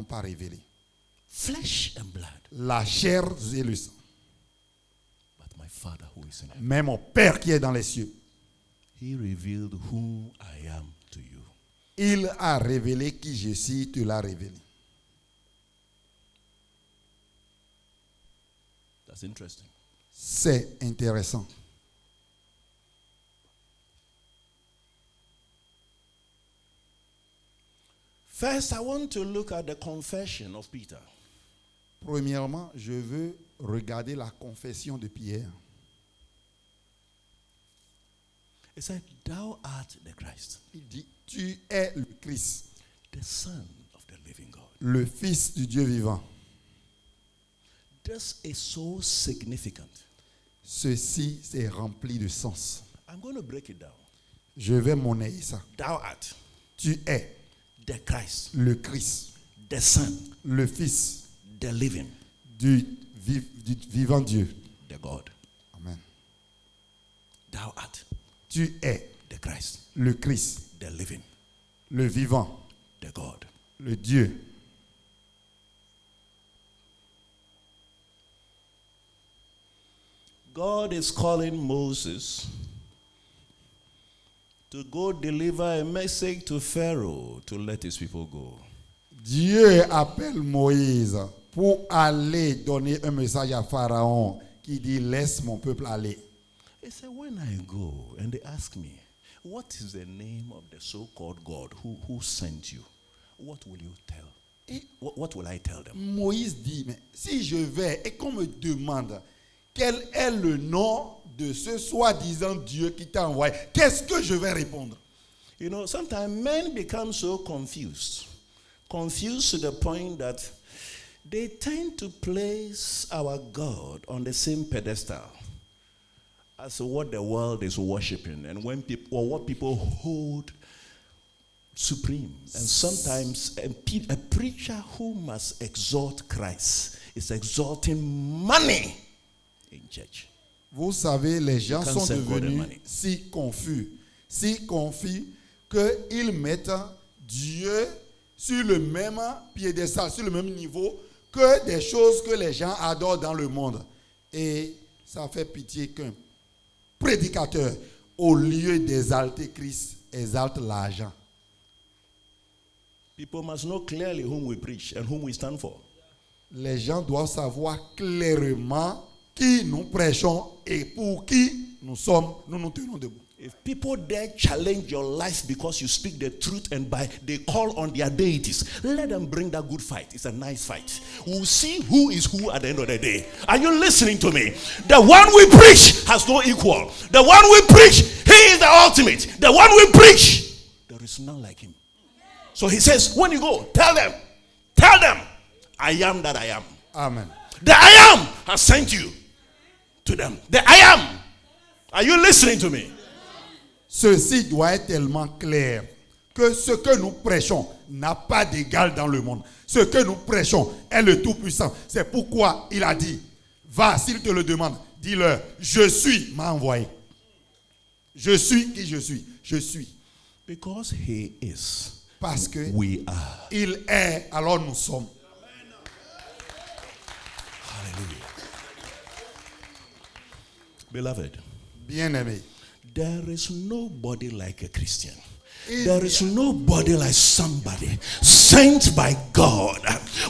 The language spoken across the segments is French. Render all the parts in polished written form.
pas révélé. flesh and blood, La chair et le sang. but my Father who is in heaven. Mais mon Père qui est dans les cieux, He revealed who I am to you. il a révélé qui je suis, te l'a révélé. That's interesting. C'est intéressant. First, I want to look at the confession of Peter. Premièrement, je veux regarder la confession de Pierre. He said, "Thou art the Christ, Il dit, tu es le Christ, the Son of the living God." le Fils du Dieu vivant. This is so significant. Ceci est rempli de sens. I'm going to break it down. Je vais monnayer ça. Thou art Tu es the Christ, le Christ, the Son, le Fils the living, du vivant Dieu. the God. Amen. Thou art Tu es the Christ, le Christ, the living, le vivant, the God. le Dieu. God is calling Moses to go deliver a message to Pharaoh to let his people go. Dieu appelle Moïse pour aller donner un message à Pharaon qui dit laisse mon peuple aller. He said, when I go and they ask me, what is the name of the so-called God who sent you? What will you tell? What will I tell them? Moïse dit, mais si je vais et qu'on me demande quel est le nom de ce soi-disant Dieu qui t'a envoyé, qu'est-ce que je vais répondre? You know, sometimes men become so confused to the point that they tend to place our God on the same pedestal as what the world is worshiping and when people, or what people hold supreme. And sometimes a preacher who must exalt Christ is exalting money in church. Vous savez, les gens can't sont serve God and devenus money. si confus qu'ils mettent Dieu sur le même piédestal, sur le même niveau que des choses que les gens adorent dans le monde. Et ça fait pitié qu'un prédicateur, au lieu d'exalter Christ, exalte l'argent. People must know clearly whom we preach and whom we stand for. Les gens doivent savoir clairement qui nous prêchons et pour qui nous nous tenons debout. If people dare challenge your life because you speak the truth and they call on their deities, let them bring that good fight. It's a nice fight. We'll see who is who at the end of the day. Are you listening to me? The one we preach has no equal. The one we preach, he is the ultimate. The one we preach, there is none like him. So he says, when you go, tell them, I am that I am. Amen. The I am has sent you to them. The I am. Are you listening to me? Ceci doit être tellement clair que ce que nous prêchons n'a pas d'égal dans le monde. Ce que nous prêchons est le Tout-Puissant. C'est pourquoi il a dit, va, s'il te le demande, dis-leur, je suis, m'a envoyé. Je suis qui je suis. Je suis. Because he is. Parce que We are. il est, alors nous sommes. Hallelujah. Beloved, Bien-aimés, there is nobody like a Christian. Il There n'y is nobody like somebody sent by God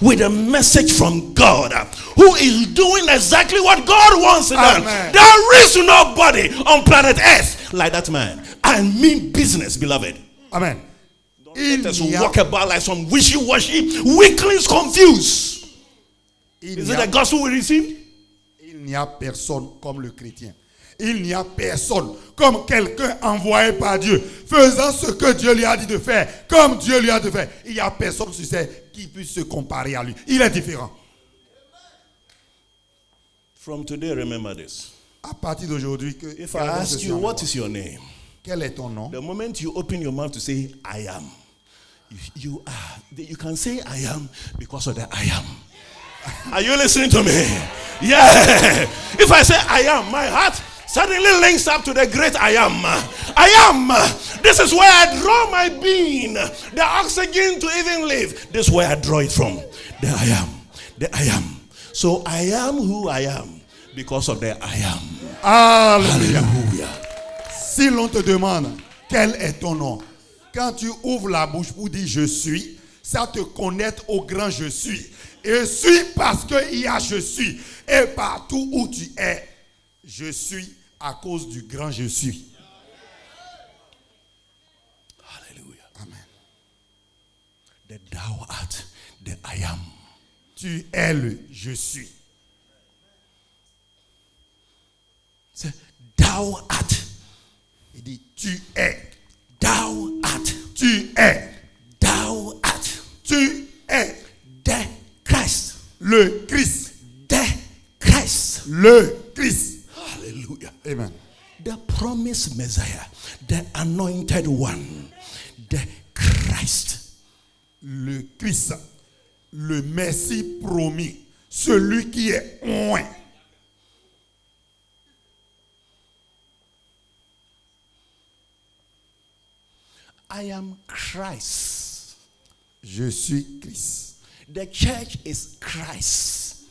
with a message from God who is doing exactly what God wants to do. Amen. There is nobody on planet Earth like that man. I mean business, beloved. Amen. Let us Il n'y a- walk about like some wishy-washy weaklings confused. il Is n'y it a- the gospel we receive? il n'y a personne comme le chrétien. Il n'y a personne comme quelqu'un envoyé par Dieu, faisant ce que Dieu lui a dit de faire, comme Dieu lui a dit de faire. Il n'y a personne sur terre qui puisse se comparer à lui. Il est différent. From today, remember this. À partir d'aujourd'hui, que If I ask you, what is your name? quel est ton nom? The moment you open your mouth to say, I am, you are. You can say, I am because of the I am. Are you listening to me? Yeah. If I say, I am, my heart suddenly links up to the great I am. I am This is where I draw my being. The oxygen to even live. This is where I draw it from. The I am. The I am. So I am who I am because of the I am. Alléluia. Hallelujah. Si l'on te demande quel est ton nom, quand tu ouvres la bouche pour dire je suis, ça te connecte au grand je suis. Je suis parce qu'il y a je suis. Et partout où tu es, je suis à cause du grand je suis. Hallelujah. Amen. The thou art, the I am. Tu es le je suis. Say, thou art. Il dit tu es. Thou art. Tu es. Thou art. Tu es. The Christ. Le Christ. The Christ. Le Christ. Hallelujah. Amen. The promised Messiah. The anointed one. The Christ. Le Christ. Le Messie promis. Celui qui est oint. I am Christ. Je suis Christ. The church is Christ.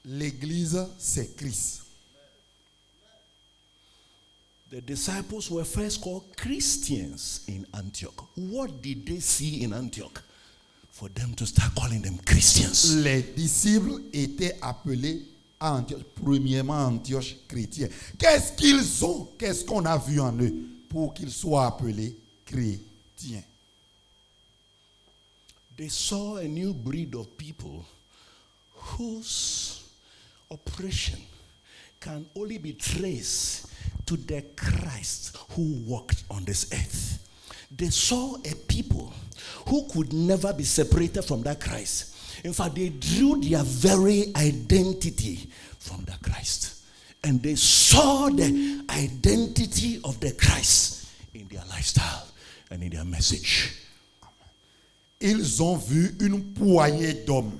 L'église, c'est Christ. The disciples were first called Christians in Antioch. What did they see in Antioch for them to start calling them Christians? Les disciples étaient appelés à Antioche, premièrement Antioche chrétien. Qu'est-ce qu'ils ont? Qu'est-ce qu'on a vu en eux pour qu'ils soient appelés chrétiens? They saw a new breed of people whose operation can only be traced to the Christ who walked on this earth. They saw a people who could never be separated from that Christ. In fact, they drew their very identity from the Christ. And they saw the identity of the Christ in their lifestyle and in their message. Ils ont vu une poignée d'hommes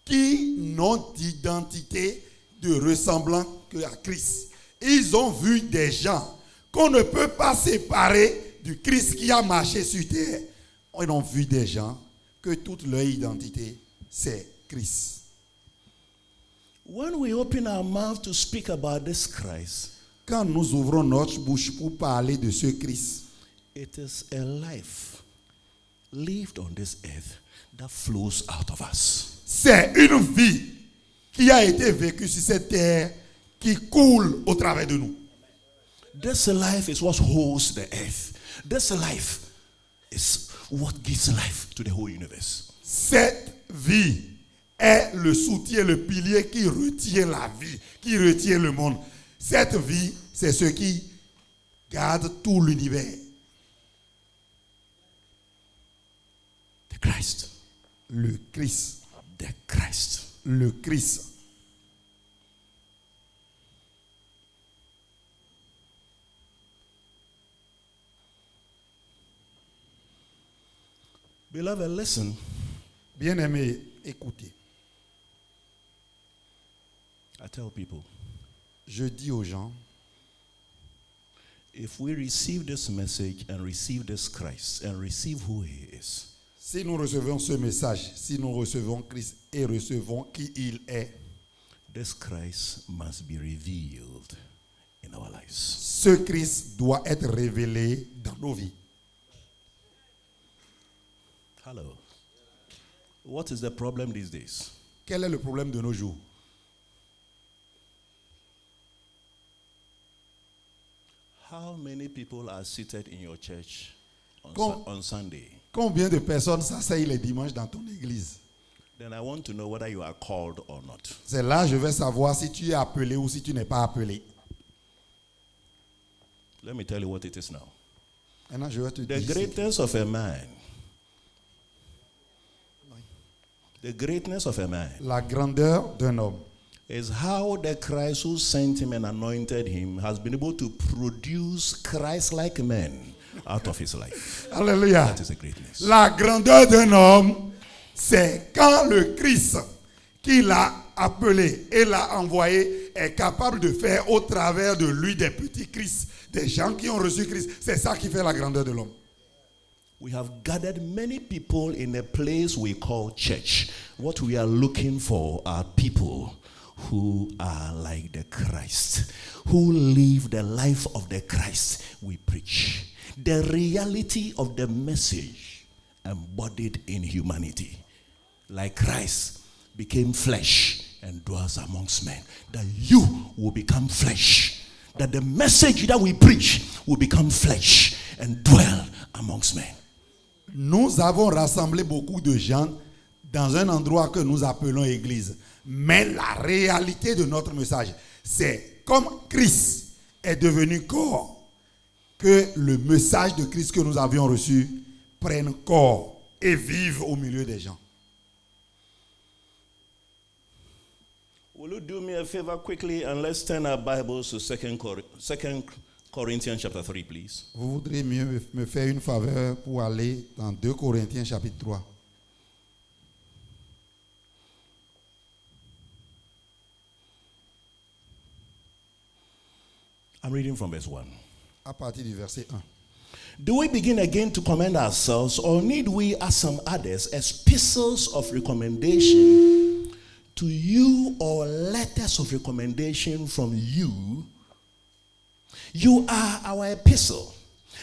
qui n'ont d'identité de ressemblant que à Christ. Ils ont vu des gens qu'on ne peut pas séparer du Christ qui a marché sur terre. Ils ont vu des gens que toute leur identité, c'est Christ. When we open our mouth to speak about this Christ, Quand nous ouvrons notre bouche pour parler de ce Christ, it is a life lived on this earth that flows out of us. c'est une vie qui a été vécue sur cette terre qui coule au travers de nous. This life is what holds the earth. This life is what gives life to the whole universe. Cette vie est le soutien, le pilier qui retient la vie, qui retient le monde. Cette vie, c'est ce qui garde tout l'univers. The Christ. Le Christ. The Christ. Le Christ. Beloved, listen. Bien-aimés, écoutez. I tell people, Je dis aux gens, if we receive this message and receive this Christ and receive who he is, si nous recevons ce message, si nous recevons Christ et recevons qui il est, this Christ must be revealed in our lives. ce Christ doit être révélé dans nos vies. Hello. What is the problem these days? Quel est le problème de nos jours? How many people are seated in your church on, on Sunday? Combien de personnes s'asseyent les dimanches dans ton église? Then I want to know whether you are called or not. C'est là que je vais savoir si tu es appelé ou si tu n'es pas appelé. Let me tell you what it is now. Maintenant, je vais te The dire. greatness of a man. The greatness of a man La grandeur d'un homme. is how the Christ who sent him and anointed him has been able to produce Christ-like men out of his life. Alléluia. That is the greatness. La grandeur d'un homme, c'est quand le Christ qui l'a appelé et l'a envoyé est capable de faire au travers de lui des petits Christ, des gens qui ont reçu Christ. C'est ça qui fait la grandeur de l'homme. We have gathered many people in a place we call church. What we are looking for are people who are like the Christ, who live the life of the Christ we preach. The reality of the message embodied in humanity. Like Christ became flesh and dwells amongst men. That you will become flesh. That the message that we preach will become flesh and dwell amongst men. Nous avons rassemblé beaucoup de gens dans un endroit que nous appelons église. Mais la réalité de notre message, c'est comme Christ est devenu corps, que le message de Christ que nous avions reçu prenne corps et vive au milieu des gens. Will you do me a favor quickly and let's turn our Bibles to 2 Corinthians chapter 3, please. Vous voudriez mieux me faire une faveur pour aller dans 2 Corinthiens chapitre 3. I'm reading from verse 1. À partir du verset 1. Do we begin again to commend ourselves, or need we, as some others, epistles of recommendation to you, or letters of recommendation from you? You are our epistle,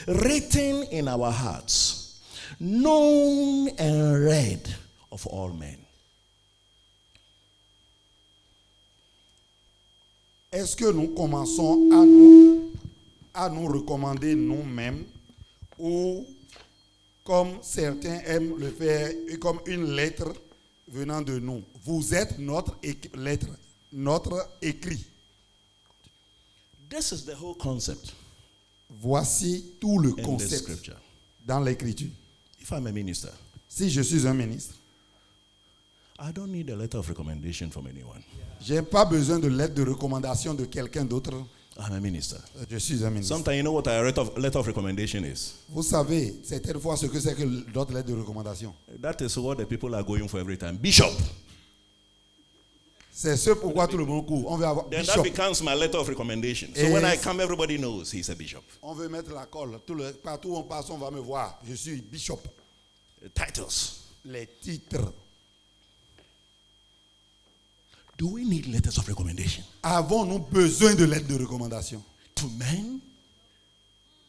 written in our hearts, known and read of all men. Est-ce que nous commençons à nous recommander nous-mêmes, ou comme certains aiment le faire, comme une lettre venant de nous? Vous êtes notre lettre, notre écrit. This is the whole concept. Voici tout le In the concept scripture. dans l'écriture. If I'm a minister, Si je suis un ministre, I don't need a letter of recommendation from anyone. je n'ai pas besoin de lettre de recommandation de quelqu'un d'autre. I'm a minister. Je suis un ministre. Sometimes you know what a letter of recommendation is? Vous savez, certaines fois, ce que c'est que d'autres lettres de recommandation. That is what the people are going for every time. Bishop. C'est ce pourquoi tout le monde court. On veut avoir Then bishop. that becomes my letter of recommendation. So when I come, everybody knows he's a bishop. On veut mettre la colle. Partout où on passe, on va me voir. Je suis bishop. Titles. Les titres. Do we need letters of recommendation? Avons-nous besoin de lettres de recommandation? To men?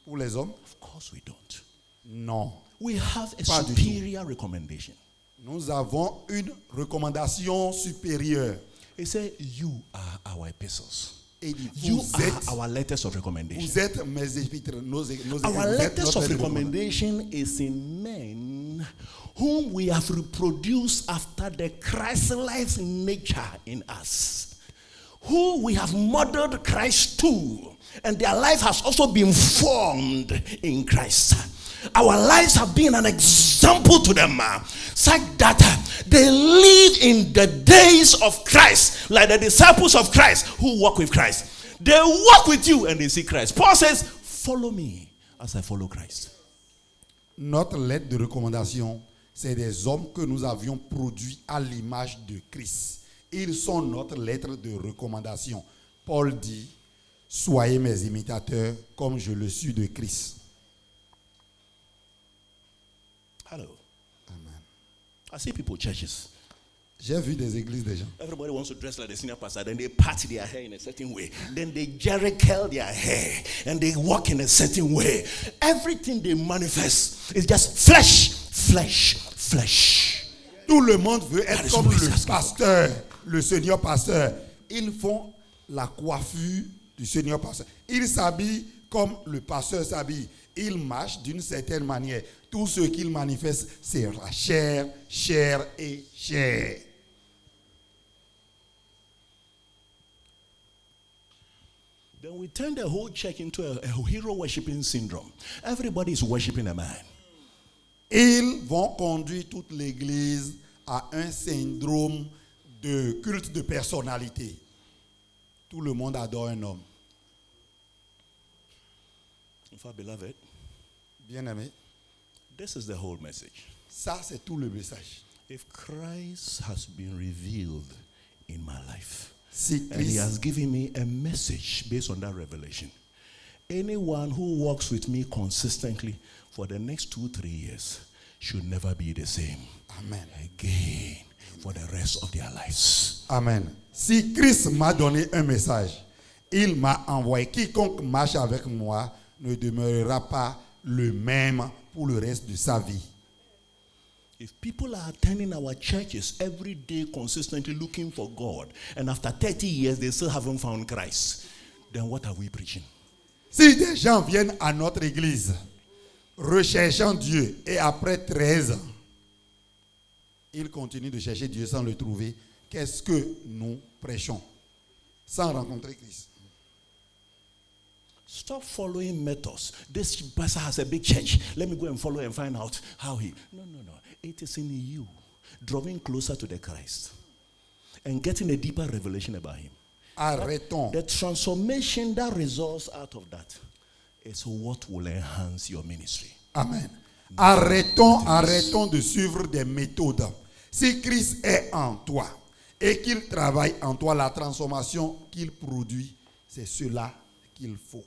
Pour les hommes? Of course we don't. Non. We have a Pas du superior recommendation. Nous avons une recommandation supérieure. He said, you are our epistles. Et il dit, You vous are êtes, our letters of recommendation. vous êtes mes épîtres. Nos Our vous êtes letters notre of lettre de recommandation. recommendation is in men whom we have reproduced after the Christ-like nature in us, who we have modeled Christ to, and their life has also been formed in Christ. Our lives have been an example to them, such that they live in the days of Christ, like the disciples of Christ who walk with Christ. They walk with you and they see Christ. Paul says, follow me as I follow Christ. Notre lettre de recommandation, c'est des hommes que nous avions produits à l'image de Christ. Ils sont notre lettre de recommandation. Paul dit, soyez mes imitateurs comme je le suis de Christ. Hello. Amen. I see people, churches. J'ai vu des églises des gens. Everybody wants to dress like the senior pastor. Then they part their hair in a certain way. Then they jerry-curl their hair. And they walk in a certain way. Everything they manifest is just flesh, flesh, flesh. Tout le monde veut That être is comme what he's le asking pasteur, le seigneur pasteur. Ils font la coiffure du seigneur pasteur. Ils s'habillent comme le pasteur s'habille. Ils marchent d'une certaine manière. Tout ce qu'ils manifestent, c'est la chair, chair et chair. Then we turn the whole church into a hero worshiping syndrome. Everybody is worshiping a man. Ils vont conduire toute l'église à un syndrome de culte de personnalité. Tout le monde adore un homme. In fact, beloved, Bien-aimé, this is the whole message. ça c'est tout le message. If Christ has been revealed in my life, Si and he Christ, has given me a message based on that revelation, Anyone who walks with me consistently for the next 2-3 years should never be the same Amen. again for the rest of their lives. Amen. Si Christ m'a donné un message, il m'a envoyé. Quiconque marche avec moi ne demeurera pas le même pour le reste de sa vie. If people are attending our churches every day consistently looking for God, and after 30 years they still haven't found Christ, then what are we preaching? Si des gens viennent à notre église recherchant Dieu et après 13 ans, ils continuent de chercher Dieu sans le trouver, qu'est-ce que nous prêchons sans rencontrer Christ? Stop following methods. This pastor has a big church. Let me go and follow and find out how he... No. It is in you, drawing closer to the Christ and getting a deeper revelation about him. Arrêtons. The transformation that results out of that is what will enhance your ministry. Amen. Arrêtons de suivre des méthodes. Si Christ est en toi et qu'il travaille en toi, la transformation qu'il produit, c'est cela qu'il faut.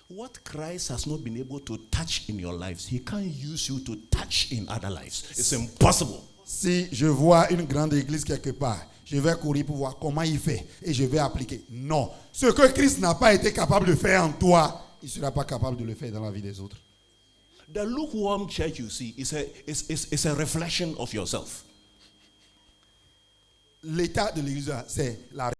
What Christ has not been able to touch in your lives, he can't use you to touch in other lives. It's impossible. Si je vois une grande église quelque part, je vais courir pour voir comment il fait et je vais appliquer. Non. Ce que Christ n'a pas été capable de faire en toi, il ne sera pas capable de le faire dans la vie des autres. The lukewarm church you see is a reflection of yourself. L'état de l'église, c'est la